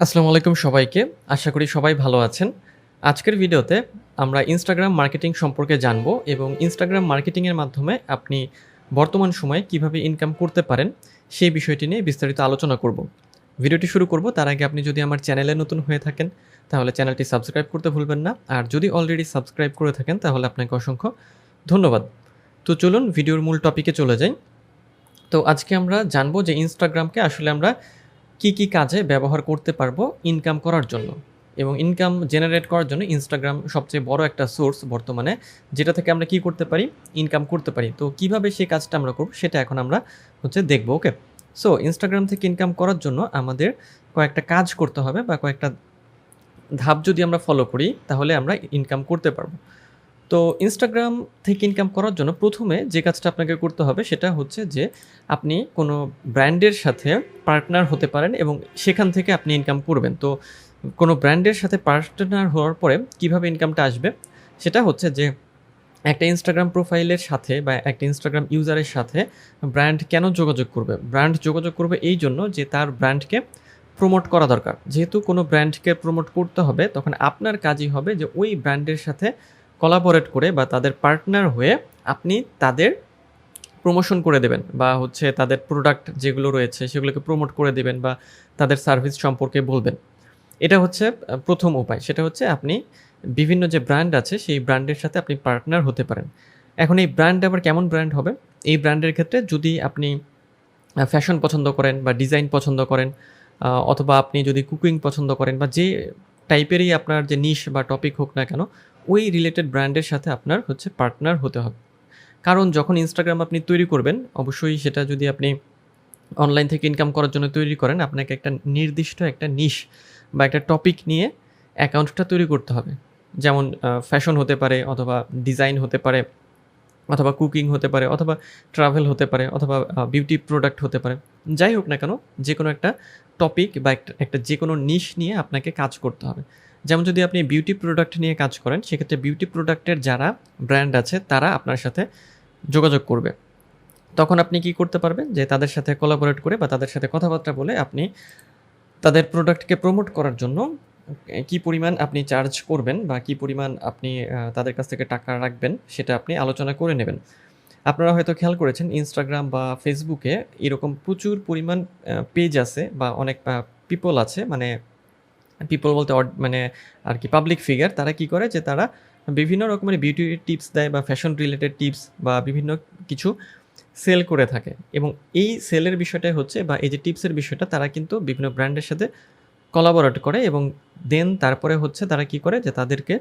আসসালামু আলাইকুম সবাইকে। আশা করি সবাই ভালো আছেন। আজকের ভিডিওতে আমরা ইনস্টাগ্রাম মার্কেটিং সম্পর্কে জানবো এবং ইনস্টাগ্রাম মার্কেটিংয়ের মাধ্যমে আপনি বর্তমান সময়ে কিভাবে ইনকাম করতে পারেন, সেই বিষয়টি নিয়ে বিস্তারিত আলোচনা করব। ভিডিওটি শুরু করব তার আগে আপনি যদি আমার চ্যানেলে নতুন হয়ে থাকেন, তাহলে চ্যানেলটি সাবস্ক্রাইব করতে ভুলবেন না। আর যদি অলরেডি সাবস্ক্রাইব করে থাকেন তাহলে আপনাকে অসংখ্য ধন্যবাদ। তো চলুন ভিডিওর মূল টপিকে চলে যাই। তো আজকে আমরা জানবো যে ইনস্টাগ্রামকে আসলে আমরা কি কাজে ব্যবহার করতে পারবো ইনকাম করার জন্য, এবং ইনকাম জেনারেট করার জন্য ইনস্টাগ্রাম সবচেয়ে বড় একটা সোর্স বর্তমানে, যেটা থেকে আমরা কি করতে পারি, ইনকাম করতে পারি। তো কিভাবে সেই কাজটা আমরা করব সেটা এখন আমরা দেখবো। ওকে, সো ইনস্টাগ্রাম থেকে ইনকাম করার জন্য আমাদের কয়েকটা কাজ করতে হবে বা কয়েকটা ধাপ যদি আমরা ফলো করি তাহলে আমরা ইনকাম করতে পারবো। তো ইনস্টাগ্রাম থেকে ইনকাম করার জন্য প্রথমে যে কাজটা আপনাকে করতে হবে সেটা হচ্ছে যে আপনি কোনো ব্র্যান্ডের সাথে পার্টনার হতে পারেন এবং সেখান থেকে আপনি ইনকাম করবেন। তো কোনো ব্র্যান্ডের সাথে পার্টনার হওয়ার পরে কিভাবে ইনকামটা আসবে সেটা হচ্ছে যে একটা ইনস্টাগ্রাম প্রোফাইলের সাথে বা একটা ইনস্টাগ্রাম ইউজারের সাথে ব্র্যান্ড কেন যোগাযোগ করবে? ব্র্যান্ড যোগাযোগ করবে এই জন্য যে তার ব্র্যান্ডকে প্রমোট করা দরকার। যেহেতু কোনো ব্র্যান্ডকে প্রমোট করতে হবে তখন আপনার কাজই হবে যে ওই ব্র্যান্ডের সাথে কোলাবোরেট করে বা তাদের পার্টনার হয়ে আপনি তাদের প্রমোশন করে দেবেন বা হচ্ছে তাদের প্রোডাক্ট যেগুলো রয়েছে সেগুলোকে প্রমোট করে দেবেন বা তাদের সার্ভিস সম্পর্কে বলবেন। এটা হচ্ছে প্রথম উপায়। সেটা হচ্ছে আপনি বিভিন্ন যে ব্র্যান্ড আছে সেই ব্র্যান্ডের সাথে আপনি পার্টনার হতে পারেন। এখন এই ব্র্যান্ড আবার কেমন ব্র্যান্ড হবে? এই ব্র্যান্ডের ক্ষেত্রে যদি আপনি ফ্যাশন পছন্দ করেন বা ডিজাইন পছন্দ করেন, অথবা আপনি যদি কুকিং পছন্দ করেন বা যে টাইপেরই আপনার যে নিশ বা টপিক হোক না কেন, ওই রিলেটেড ব্র্যান্ডের সাথে আপনার হচ্ছে পার্টনার হতে হবে। কারণ যখন ইনস্টাগ্রাম আপনি তৈরি করবেন, অবশ্যই সেটা যদি আপনি অনলাইন থেকে ইনকাম করার জন্য তৈরি করেন, আপনাকে একটা নির্দিষ্ট একটা নিশ বা একটা টপিক নিয়ে অ্যাকাউন্টটা তৈরি করতে হবে। যেমন ফ্যাশন হতে পারে, অথবা ডিজাইন হতে পারে, অথবা কুকিং হতে পারে, অথবা ট্রাভেল হতে পারে, অথবা বিউটি প্রোডাক্ট হতে পারে। যাই হোক না কেন, যে কোনো একটা টপিক বা একটা যে কোনো নিশ নিয়ে আপনাকে কাজ করতে হবে। যেমন যদি আপনি বিউটি প্রোডাক্ট নিয়ে কাজ করেন, সেক্ষেত্রে বিউটি প্রোডাক্টের যারা ব্র্যান্ড আছে তারা আপনার সাথে যোগাযোগ করবে। তখন আপনি কি করতে পারবেন যে তাদের সাথে কোলাবোরেট করে বা তাদের সাথে কথাবার্তা বলে আপনি তাদের প্রোডাক্টকে প্রমোট করার জন্য কি পরিমাণ আপনি চার্জ করবেন বা কি পরিমাণ আপনি তাদের কাছ থেকে টাকা রাখবেন সেটা আপনি আলোচনা করে নেবেন। আপনারা হয়তো খেয়াল করেছেন ইনস্টাগ্রাম বা ফেসবুকে এরকম প্রচুর পরিমাণ পেজ আছে বা অনেক পিপল আছে, মানে পিপল বলতে মানে আর কি পাবলিক ফিগার। তারা কি করে যে তারা বিভিন্ন রকমের বিউটি টিপস দেয় বা ফ্যাশন রিলেটেড টিপস বা বিভিন্ন কিছু সেল করে থাকে, এবং এই সেলের বিষয়টাই হচ্ছে বা এই যে টিপসের বিষয়টা তারা কিন্তু বিভিন্ন ব্র্যান্ডের সাথে কোলাবোরেট করে এবং দেন তারপরে হচ্ছে তারা কি করে যে তাদেরকে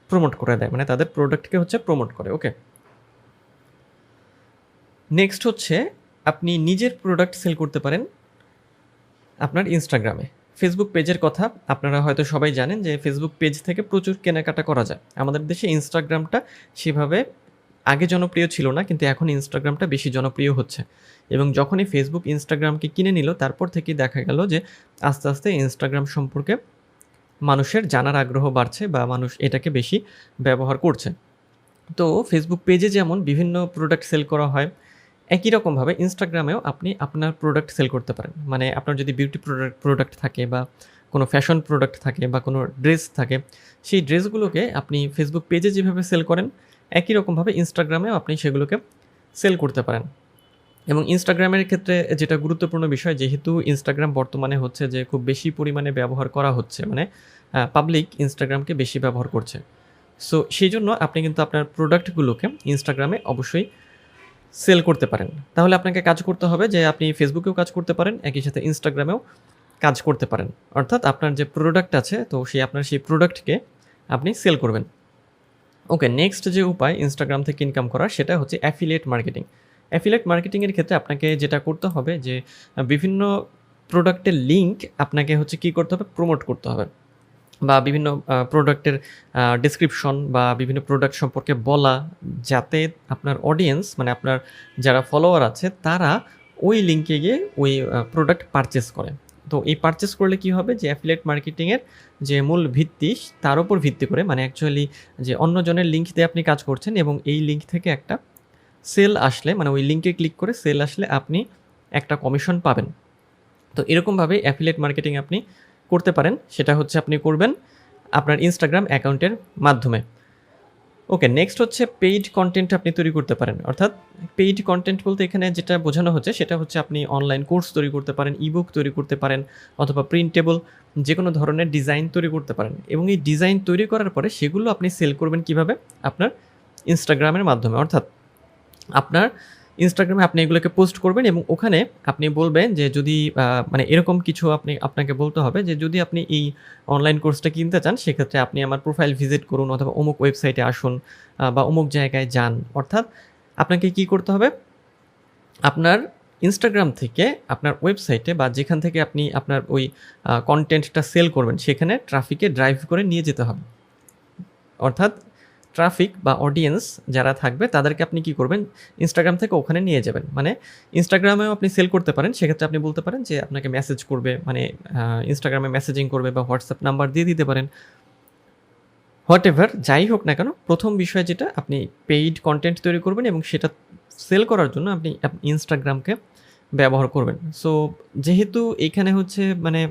প্রমোট করে দেয়, মানে তাদের প্রোডাক্টকে হচ্ছে প্রমোট করে। ওকে, নেক্সট হচ্ছে আপনি নিজের প্রোডাক্ট সেল করতে পারেন আপনার ইনস্টাগ্রামে। ফেসবুক পেজের কথা আপনারা হয়তো সবাই জানেন যে ফেসবুক পেজ থেকে প্রচুর কেনাকাটা করা যায়। আমাদের দেশে ইনস্টাগ্রামটা সেভাবে আগে জনপ্রিয় ছিল না, কিন্তু এখন ইনস্টাগ্রামটা বেশি জনপ্রিয় হচ্ছে। এবং যখনই ফেসবুক ইনস্টাগ্রামকে কিনে নিল তারপর থেকেই দেখা গেল যে আস্তে আস্তে ইনস্টাগ্রাম সম্পর্কে মানুষের জানার আগ্রহ বাড়ছে বা মানুষ এটাকে বেশি ব্যবহার করছে। তো ফেসবুক পেজে যেমন বিভিন্ন প্রোডাক্ট সেল করা হয়, একই রকমভাবে ইনস্টাগ্রামেও আপনি আপনার প্রোডাক্ট সেল করতে পারেন। মানে আপনার যদি বিউটি প্রোডাক্ট থাকে বা কোনো ফ্যাশন প্রোডাক্ট থাকে বা কোনো ড্রেস থাকে, সেই ড্রেসগুলোকে আপনি ফেসবুক পেজে যেভাবে সেল করেন একই রকমভাবে ইনস্টাগ্রামেও আপনি সেগুলোকে সেল করতে পারেন। এবং ইনস্টাগ্রামের ক্ষেত্রে যেটা গুরুত্বপূর্ণ বিষয়, যেহেতু ইনস্টাগ্রাম বর্তমানে হচ্ছে যে খুব বেশি পরিমাণে ব্যবহার করা হচ্ছে, মানে পাবলিক ইনস্টাগ্রামকে বেশি ব্যবহার করছে। সো সেই জন্য আপনি কিন্তু আপনার প্রোডাক্টগুলোকে ইনস্টাগ্রামে অবশ্যই সেল করতে পারেন। তাহলে আপনাকে কাজ করতে হবে যে আপনি ফেসবুকেও কাজ করতে পারেন, একই সাথে ইনস্টাগ্রামেও কাজ করতে পারেন। অর্থাৎ আপনার যে প্রোডাক্ট আছে তো আপনার সেই প্রোডাক্টকে আপনি সেল করবেন। ওকে, নেক্সট যে উপায় ইনস্টাগ্রাম থেকে ইনকাম করার সেটা হচ্ছে অ্যাফিলিয়েট মার্কেটিং। অ্যাফিলিয়েট মার্কেটিংয়ের ক্ষেত্রে আপনাকে যেটা করতে হবে যে বিভিন্ন প্রোডাক্টের লিঙ্ক আপনাকে হচ্ছে কী করতে হবে, প্রমোট করতে হবে, বা বিভিন্ন প্রোডাক্টের ডেসক্রিপশন বা বিভিন্ন প্রোডাক্ট সম্পর্কে বলা, যাতে আপনার অডিয়েন্স মানে আপনার যারা ফলোয়ার আছে তারা ওই লিঙ্কে গিয়ে ওই প্রোডাক্ট পারচেস করে। তো এই পারচেস করলে কি হবে যে অ্যাফিলিয়েট মার্কেটিংয়ের যে মূল ভিত্তি তার উপর ভিত্তি করে, মানে অ্যাকচুয়ালি যে অন্যজনের লিঙ্ক দিয়ে আপনি কাজ করছেন এবং এই লিঙ্ক থেকে একটা সেল আসলে, মানে ওই লিঙ্কে ক্লিক করে সেল আসলে আপনি একটা কমিশন পাবেন। তো এরকমভাবে অ্যাফিলিয়েট মার্কেটিং আপনি করতে পারেন সেটা হচ্ছে আপনি করবেন আপনার ইনস্টাগ্রাম অ্যাকাউন্টের মাধ্যমে। ওকে, নেক্সট হচ্ছে পেইড কন্টেন্ট আপনি তৈরি করতে পারেন। অর্থাৎ পেইড কন্টেন্ট বলতে এখানে যেটা বোঝানো হচ্ছে সেটা হচ্ছে আপনি অনলাইন কোর্স তৈরি করতে পারেন, ইবুক তৈরি করতে পারেন, অথবা প্রিন্টেবল যে কোনো ধরনের ডিজাইন তৈরি করতে পারেন, এবং এই ডিজাইন তৈরি করার পরে সেগুলো আপনি সেল করবেন কিভাবে? আপনার ইনস্টাগ্রামের মাধ্যমে। অর্থাৎ আপনার ইনস্টাগ্রামে আপনি এগুলোকে পোস্ট করবেন এবং ওখানে আপনি বলবেন যে যদি মানে এরকম কিছু আপনাকে বলতে হবে যে যদি আপনি এই অনলাইন কোর্সটা কিনতে চান সেক্ষেত্রে আপনি আমার প্রোফাইল ভিজিট করুন অথবা অমুক ওয়েবসাইটে আসুন বা অমুক জায়গায় যান। অর্থাৎ আপনাকে কি করতে হবে? আপনার ইনস্টাগ্রাম থেকে আপনার ওয়েবসাইটে বা যেখান থেকে আপনি আপনার ওই কন্টেন্টটা সেল করবেন সেখানে ট্রাফিকে ড্রাইভ করে নিয়ে যেতে হবে। অর্থাৎ ট্রাফিক বা অডিয়েন্স যারা থাকবে তাদেরকে আপনি কি করবেন? ইনস্টাগ্রাম থেকে ওখানে নিয়ে যাবেন। মানে ইনস্টাগ্রামেও আপনি সেল করতে পারেন, সেক্ষেত্রে আপনি বলতে পারেন যে আপনাকে মেসেজ করবে, মানে ইনস্টাগ্রামে মেসেজিং করবে বা হোয়াটসঅ্যাপ নাম্বার দিয়ে দিতে পারেন। হোয়াট এভার যাই হোক না কেন, প্রথম বিষয় যেটা আপনি পেইড কন্টেন্ট তৈরি করবেন এবং সেটা সেল করার জন্য আপনি ইনস্টাগ্রামকে ব্যবহার করবেন। সো যেহেতু এইখানে হচ্ছে মানে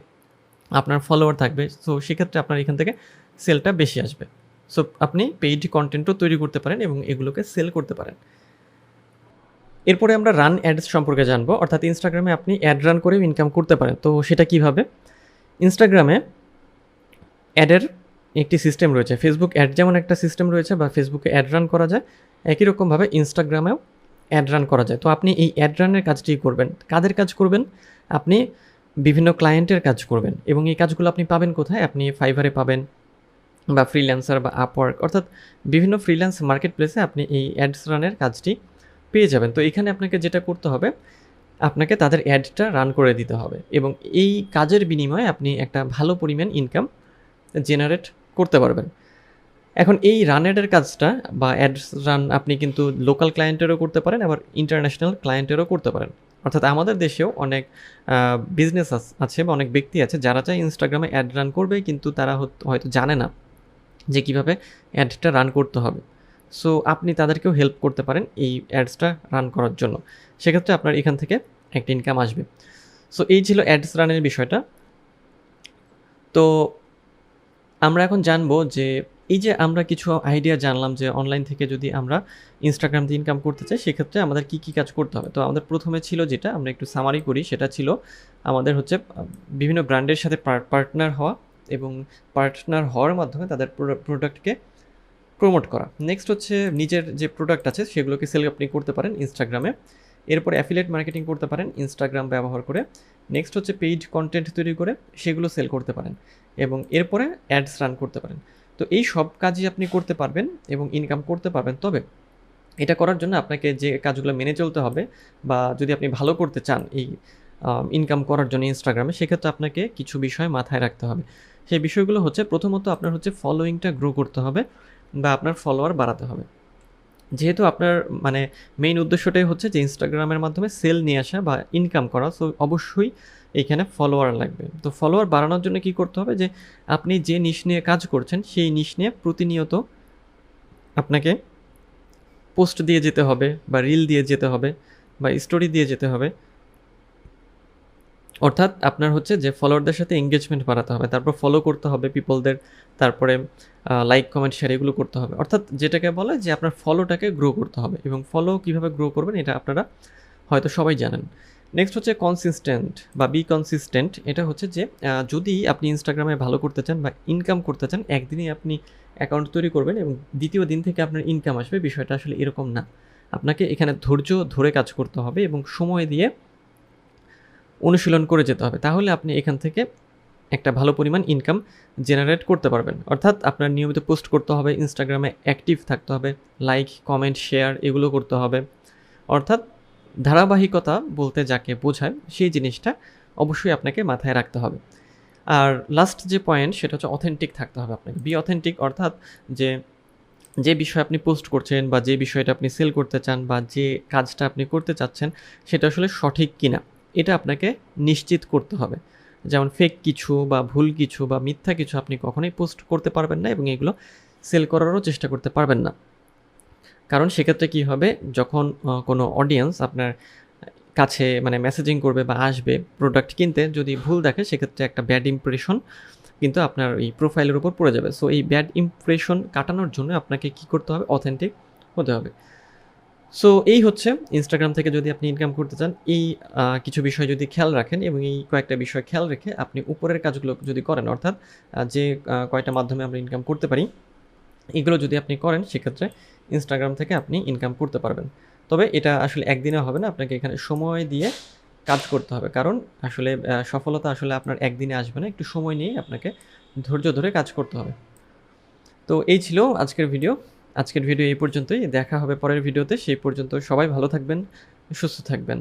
আপনার ফলোয়ার থাকবে, সো সেক্ষেত্রে আপনার এখান থেকে সেলটা বেশি আসবে। সো আপনি পেইড কন্টেন্টও তৈরি করতে পারেন এবং এগুলোকে সেল করতে পারেন। এরপরে আমরা রান অ্যাডস সম্পর্কে জানবো। অর্থাৎ ইনস্টাগ্রামে আপনি অ্যাড রান করেও ইনকাম করতে পারেন। তো সেটা কিভাবে? ইনস্টাগ্রামে অ্যাডের একটি সিস্টেম রয়েছে। ফেসবুক অ্যাড যেমন একটা সিস্টেম রয়েছে বা ফেসবুকে অ্যাড রান করা যায়, একই রকমভাবে ইনস্টাগ্রামেও অ্যাড রান করা যায়। তো আপনি এই অ্যাড রানের কাজটি করবেন। কাদের কাজ করবেন? আপনি বিভিন্ন ক্লায়েন্টের কাজ করবেন এবং এই কাজগুলো আপনি পাবেন কোথায়? আপনি ফাইভারে পাবেন বা ফ্রিল্যান্সার বা আপওয়ার্ক, অর্থাৎ বিভিন্ন ফ্রিল্যান্স মার্কেট প্লেসে আপনি এই অ্যাডস রানের কাজটি পেয়ে যাবেন। তো এখানে আপনাকে যেটা করতে হবে, আপনাকে তাদের অ্যাডটা রান করে দিতে হবে এবং এই কাজের বিনিময়ে আপনি একটা ভালো পরিমাণ ইনকাম জেনারেট করতে পারবেন। এখন এই রান অ্যাডের কাজটা বা অ্যাডস রান আপনি কিন্তু লোকাল ক্লায়েন্টেরও করতে পারেন, আবার ইন্টারন্যাশনাল ক্লায়েন্টেরও করতে পারেন। অর্থাৎ আমাদের দেশেও অনেক বিজনেস আছে বা অনেক ব্যক্তি আছে যারা চায় ইনস্টাগ্রামে অ্যাড রান করবে, কিন্তু তারা হয়তো জানে না যে কীভাবে অ্যাডটা রান করতে হবে। সো আপনি তাদেরকেও হেল্প করতে পারেন এই অ্যাডসটা রান করার জন্য। সেক্ষেত্রে আপনার এখান থেকে একটা ইনকাম আসবে। সো এই ছিল অ্যাডস রানের বিষয়টা। তো আমরা এখন জানবো যে এই যে আমরা কিছু আইডিয়া জানলাম যে অনলাইন থেকে যদি আমরা ইনস্টাগ্রাম দিয়ে ইনকাম করতে চাই সেক্ষেত্রে আমাদের কী কী কাজ করতে হবে। তো আমাদের প্রথমে ছিল যেটা আমরা একটু সামারি করি, সেটা ছিল আমাদের হচ্ছে বিভিন্ন ব্র্যান্ডের সাথে পার্টনার হওয়া এবং পার্টনার হওয়ার মাধ্যমে তাদের প্রোডাক্টকে প্রমোট করা। নেক্সট হচ্ছে নিজের যে প্রোডাক্ট আছে সেগুলোকে সেল আপনি করতে পারেন ইনস্টাগ্রামে। এরপরে অ্যাফিলিয়েট মার্কেটিং করতে পারেন ইনস্টাগ্রাম ব্যবহার করে। নেক্সট হচ্ছে পেইড কন্টেন্ট তৈরি করে সেগুলো সেল করতে পারেন এবং এরপরে অ্যাডস রান করতে পারেন। তো এই সব কাজই আপনি করতে পারবেন এবং ইনকাম করতে পারবেন। তবে এটা করার জন্য আপনাকে যে কাজগুলো মেনে চলতে হবে বা যদি আপনি ভালো করতে চান এই ইনকাম করার জন্য ইনস্টাগ্রামে, সেক্ষেত্রে আপনাকে কিছু বিষয় মাথায় রাখতে হবে। সেই বিষয়গুলো হচ্ছে প্রথমত আপনার হচ্ছে ফলোয়িংটা গ্রো করতে হবে বা আপনার ফলোয়ার বাড়াতে হবে। যেহেতু আপনার মানে মেইন উদ্দেশ্যটাই হচ্ছে যে ইনস্টাগ্রামের মাধ্যমে সেল নিয়ে আসা বা ইনকাম করা, সো অবশ্যই এইখানে ফলোয়ার লাগবে। তো ফলোয়ার বাড়ানোর জন্য কি করতে হবে? যে আপনি যে নিশ নিয়ে কাজ করছেন সেই নিশ নিয়ে প্রতিনিয়ত আপনাকে পোস্ট দিয়ে যেতে হবে বা রিল দিয়ে যেতে হবে বা স্টোরি দিয়ে যেতে হবে। অর্থাৎ আপনার হচ্ছে যে ফলোয়ারদের সাথে এঙ্গেজমেন্ট বাড়াতে হবে, তারপর ফলো করতে হবে পিপলদের, তারপরে লাইক কমেন্ট শেয়ার এগুলো করতে হবে। অর্থাৎ যেটাকে বলে যে আপনার ফলোটাকে গ্রো করতে হবে এবং ফলো কীভাবে গ্রো করবেন এটা আপনারা হয়তো সবাই জানেন। নেক্সট হচ্ছে কনসিস্টেন্ট বা বি কনসিস্টেন্ট। এটা হচ্ছে যে যদি আপনি ইনস্টাগ্রামে ভালো করতে চান বা ইনকাম করতে চান, একদিনই আপনি অ্যাকাউন্ট তৈরি করবেন এবং দ্বিতীয় দিন থেকে আপনার ইনকাম আসবে, বিষয়টা আসলে এরকম না। আপনাকে এখানে ধৈর্য ধরে কাজ করতে হবে এবং সময় দিয়ে অনুশীলন করে যেতে হবে, তাহলে আপনি এখান থেকে একটা ভালো পরিমাণ ইনকাম জেনারেট করতে পারবেন। অর্থাৎ আপনার নিয়মিত পোস্ট করতে হবে, ইনস্টাগ্রামে অ্যাক্টিভ থাকতে হবে, লাইক কমেন্ট শেয়ার এগুলো করতে হবে। অর্থাৎ ধারাবাহিকতা বলতে যাকে বোঝায় সেই জিনিসটা অবশ্যই আপনাকে মাথায় রাখতে হবে। আর লাস্ট যে পয়েন্ট সেটা হচ্ছে অথেন্টিক থাকতে হবে আপনাকে। বি অথেন্টিক, অর্থাৎ যে বিষয় আপনি পোস্ট করছেন বা যে বিষয়টা আপনি সেল করতে চান বা যে কাজটা আপনি করতে চাচ্ছেন সেটা আসলে সঠিক কিনা এটা আপনাকে নিশ্চিত করতে হবে। যেমন ফেক কিছু বা ভুল কিছু বা মিথ্যা কিছু আপনি কখনোই পোস্ট করতে পারবেন না এবং এগুলো সেল করারও চেষ্টা করতে পারবেন না। কারণ সেক্ষেত্রে কী হবে, যখন কোনো অডিয়েন্স আপনার কাছে মানে মেসেজিং করবে বা আসবে প্রোডাক্ট কিনতে, যদি ভুল দেখে সেক্ষেত্রে একটা ব্যাড ইমপ্রেশন কিন্তু আপনার এই প্রোফাইলের উপর পড়ে যাবে। সো এই ব্যাড ইমপ্রেশন কাটানোর জন্য আপনাকে কী করতে হবে? অথেন্টিক হতে হবে। সো এই হচ্ছে ইনস্টাগ্রাম থেকে যদি আপনি ইনকাম করতে চান, এই কিছু বিষয় যদি খেয়াল রাখেন এবং এই কয়েকটা বিষয় খেয়াল রেখে আপনি উপরের কাজগুলো যদি করেন, অর্থাৎ যে কয়টা মাধ্যমে আমরা ইনকাম করতে পারি এগুলো যদি আপনি করেন, সেক্ষেত্রে ইনস্টাগ্রাম থেকে আপনি ইনকাম করতে পারবেন। তবে এটা আসলে একদিনে হবে না, আপনাকে এখানে সময় দিয়ে কাজ করতে হবে। কারণ আসলে সফলতা আসলে আপনার একদিনে আসবে না, একটু সময় নিয়েই আপনাকে ধৈর্য ধরে কাজ করতে হবে। তো এই ছিল আজকের ভিডিও। আজকের ভিডিও এই পর্যন্তই। দেখা হবে পরের ভিডিওতে। সেই পর্যন্ত সবাই ভালো থাকবেন, সুস্থ থাকবেন।